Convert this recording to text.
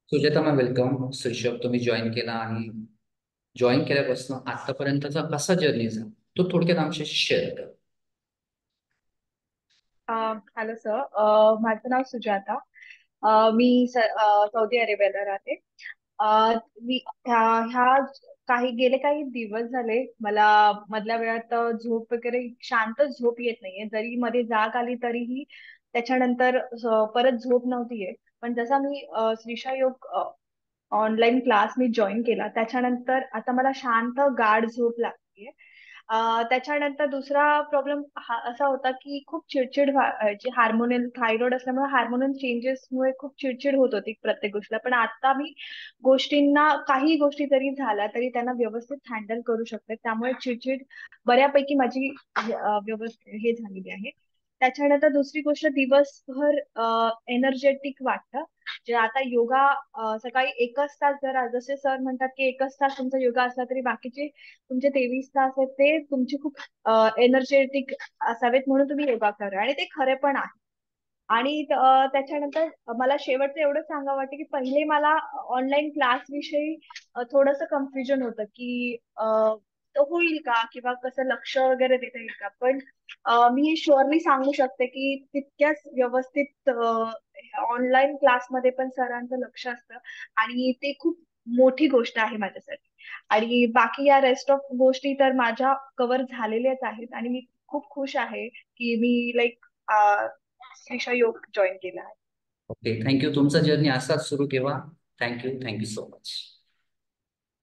Sujata ma'am, welcome. Rishabh, तुम्ही join केला आणि जॉईन केल्यापासून आतापर्यंतचा कसा जर्नी झाला तो थोडक्यात आमच्याशी शेअर करा. Hello sir. माझं नाव सुजाता. मी सौदी अरेबियाला राहते. अ, मी ह्या गेले काही दिवस झाले मला मधल्या वेळात झोप वगैरे शांत झोप येत नाहीये. जरी मध्ये जाग आली तरीही त्याच्यानंतर परत झोप नव्हती येत. पण जसा मी श्रीशा योग ऑनलाईन क्लास मी जॉईन केला त्याच्यानंतर आता मला शांत गाढ झोप लागते. त्याच्यानंतर दुसरा प्रॉब्लेम असा होता की खूप चिडचिड व्हायची. हार्मोनल थायरॉइड असल्यामुळे हार्मोनल चेंजेसमुळे खूप चिडचिड होत होती प्रत्येक गोष्टीला. पण आता मी काही गोष्टी जरी झाल्या तरी त्यांना व्यवस्थित हँडल करू शकते. त्यामुळे चिडचिड बऱ्यापैकी माझी व्यवस्थित हे झालेली आहे. त्याच्यानंतर दुसरी गोष्ट, दिवसभर एनर्जेटिक वाटतं. जे आता योगा सकाळी एकच तास, जर जसे सर म्हणतात की एकच तास तुमचा योगा असला तरी बाकीचे तुमचे 23 तास आहेत ते तुमचे खूप एनर्जेटिक असावेत, म्हणून तुम्ही योगा करा, आणि ते खरे पण आहे. आणि त्याच्यानंतर मला शेवटचं एवढं सांगावं वाटतं की पहिले मला ऑनलाईन क्लास विषयी थोडंसं कन्फ्युजन होतं की तो होईल का, किंवा कसं लक्ष वगैरे देता येईल का. पण मी शुअरली सांगू शकते की तितक्याच व्यवस्थित ऑनलाईन क्लासमध्ये पण सरांचं लक्ष असतं, आणि ते खूप मोठी गोष्ट आहे माझ्यासाठी. आणि बाकी या रेस्ट ऑफ गोष्टी तर माझ्या कव्हर झालेल्याच आहेत, आणि मी खूप खुश आहे की मी लाईक श्रीशा योग जॉईन केला आहे. Okay, thank you. तुमचा जर्नी असाच सुरू ठेवा. Thank you, thank you so much.